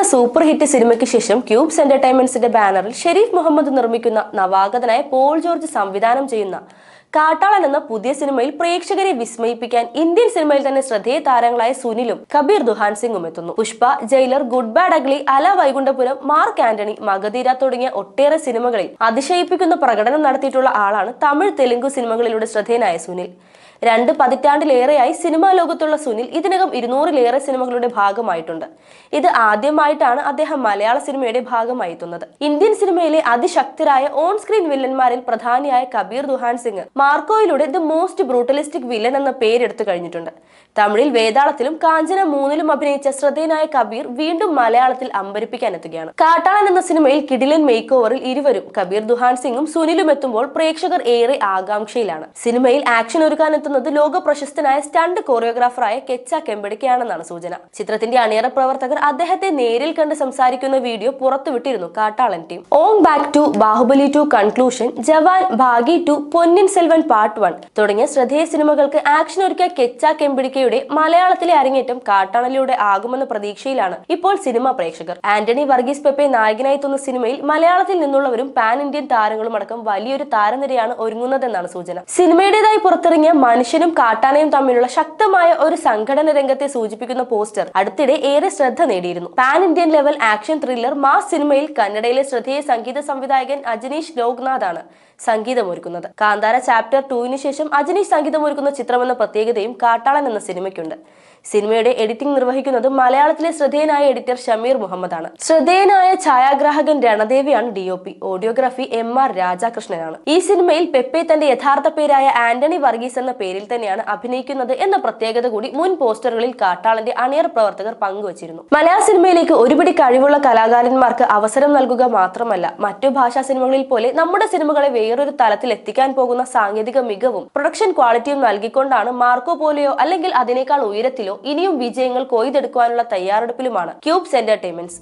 Super hit സിനിമയ്ക്ക് ശേഷം cubes എന്റർടൈൻമെന്റ്സിന്റെ ബാനറിൽ ഷെരീഫ് മുഹമ്മദ് നിർമ്മിക്കുന്ന നവാഗതനായ പോൾ ജോർജ് സംവിധാനം ചെയ്യുന്ന കാട്ടാളൻ എന്ന പുതിയ സിനിമയിൽ പ്രേക്ഷകരെ വിസ്മയിപ്പിക്കാൻ ഇന്ത്യൻ സിനിമയിൽ തന്നെ ശ്രദ്ധേയ താരങ്ങളായ സുനിലും കബീർ ദുഹാൻ സിംഗും എത്തുന്നു. Pushpa, jailer, good bad ugly, അല വൈകുണ്ഠപുരം, മാർക്ക് ആന്റണി, മഗധീര തുടങ്ങിയ ഒട്ടേറെ സിനിമകളിൽ അതിശയിപ്പിക്കുന്ന പ്രകടനം നടത്തിയിട്ടുള്ള ആളാണ് തമിഴ്, തെലുങ്ക് സിനിമകളിലൂടെ ശ്രദ്ധേയനായ സുനിൽ. 2 പതിറ്റാണ്ടിലേറെയായി സിനിമാ ലോകത്തുള്ള സുനിൽ ഇതിനകം 200-ലേറെ സിനിമകളുടെ ഭാഗമായിട്ടുണ്ട്. ഇത് ആദ്യമായിട്ടാണ് അദ്ദേഹം മലയാള സിനിമയുടെ ഭാഗമായി എത്തുന്നത്. ഇന്ത്യൻ സിനിമയിലെ അതിശക്തരായ ഓൺ സ്ക്രീൻ വില്ലന്മാരിൽ പ്രധാനിയായ കബീർ ദുഹാൻ സിംഗ് മാർക്കോയിലൂടെ ദ മോസ്റ്റ് ബ്രൂട്ടലിസ്റ്റിക് വില്ലൻ എന്ന പേരെടുത്തു കഴിഞ്ഞിട്ടുണ്ട്. തമിഴിൽ വേതാളത്തിലും കാഞ്ചന 3-ലും അഭിനയിച്ച ശ്രദ്ധേയനായ കബീർ വീണ്ടും മലയാളത്തിൽ അമ്പരിപ്പിക്കാൻ എത്തുകയാണ്. കാട്ടാളൻ എന്ന സിനിമയിൽ കിടിലൻ മേക്ക് ഓവറിൽ ഇരുവരും കബീർ ദുഹാൻ സിംഗും സുനിലും എത്തുമ്പോൾ പ്രേക്ഷകർ ഏറെ ആകാംക്ഷയിലാണ്. സിനിമയിൽ ആക്ഷൻ ഒരുക്കാൻ എത്തുന്നത് ലോക പ്രശസ്തനായ സ്റ്റണ്ട് കോറിയോഗ്രാഫറായ കെച്ച കെമ്പടിക്കയാണെന്നാണ് സൂചന. ചിത്രത്തിന്റെ അണിയറ പ്രവർത്തകർ അദ്ദേഹത്തെ നേരിൽ കണ്ട് സംസാരിക്കുന്ന വീഡിയോ പുറത്തുവിട്ടിരുന്നു Kattalan team. Ong Bak 2, Baahubali 2 conclusion, Jawan, Baaghi 2, Ponniyin Selvan part 1 തുടങ്ങിയ ശ്രദ്ധേയ സിനിമകൾക്ക് ആക്ഷൻ ഒരുക്കിയ കെച്ച കെമ്പടിക്കയുടെ മലയാളത്തിലെ അരങ്ങേറ്റം കാട്ടാളനിലൂടെ ആകുമെന്ന പ്രതീക്ഷയിലാണ് ഇപ്പോൾ സിനിമാ പ്രേക്ഷകർ. ആന്റണി വർഗീസ് പെപ്പെ നായകനായി എത്തുന്ന സിനിമയിൽ മലയാളത്തിൽ നിന്നുള്ളവരും പാൻ ഇന്ത്യൻ താരങ്ങളും അടക്കം വലിയൊരു താരനിരയാണ് ഒരുങ്ങുന്നതെന്നാണ് സൂചന. സിനിമയുടേതായി പുറത്തിറങ്ങിയ മനുഷ്യനും കാട്ടാനയും തമ്മിലുള്ള ശക്തമായ ഒരു സംഘടന രംഗത്തെ സൂചിപ്പിക്കുന്ന പോസ്റ്റർ അടുത്തിടെ ഏറെ ശ്രദ്ധ നേടിയിരുന്നു. Pan Indian level action thriller mass സിനിമയിൽ കന്നഡയിലെ ശ്രദ്ധേയ സംഗീത സംവിധായകൻ അജനീഷ് ലോക്നാഥ് ആണ് സംഗീതമൊരുക്കുന്നത്. കാന്താര ചാപ്റ്റർ 2-ന് ശേഷം അജനീഷ് സംഗീതമൊരുക്കുന്ന ചിത്രമെന്ന പ്രത്യേകതയും കാട്ടാളൻ എന്ന സിനിമയ്ക്കുണ്ട്. സിനിമയുടെ എഡിറ്റിംഗ് നിർവഹിക്കുന്നത് മലയാളത്തിലെ ശ്രദ്ധേയനായ എഡിറ്റർ ഷമീർ മുഹമ്മദ് ആണ്. ശ്രദ്ധേയനായ ഛായാഗ്രാഹകൻ രണദേവിയാണ് DOP. Audiography MR രാജാകൃഷ്ണനാണ്. ഈ സിനിമയിൽ പെപ്പെ തന്റെ യഥാർത്ഥ പേരായ ആന്റണി വർഗീസ് എന്ന പേരിൽ തന്നെയാണ് അഭിനയിക്കുന്നത് എന്ന പ്രത്യേകത കൂടി മുൻ പോസ്റ്ററുകളിൽ കാട്ടാളന്റെ അണിയർ പ്രവർത്തകർ പങ്കുവച്ചിരുന്നു. മലയാള സിനിമയിലേക്ക് ഒരുപിടി കഴിവുള്ള കലാകാരന്മാർക്ക് അവസരം നൽകുക മാത്രമല്ല, മറ്റു ഭാഷാ സിനിമകളിൽ പോലെ നമ്മുടെ സിനിമകളെ വേറൊരു തലത്തിൽ എത്തിക്കാൻ പോകുന്ന സാങ്കേതിക മികവും പ്രൊഡക്ഷൻ ക്വാളിറ്റിയും നൽകിക്കൊണ്ടാണ് മാർക്കോ പോലെയോ അല്ലെങ്കിൽ അതിനേക്കാൾ ഉയരത്തിലോ ഇനിയും വിജയങ്ങൾ കൊയ്തെടുക്കുവാനുള്ള തയ്യാറെടുപ്പിലുമാണ് ക്യൂബ്സ് എന്റർടൈൻമെന്റ്സ്.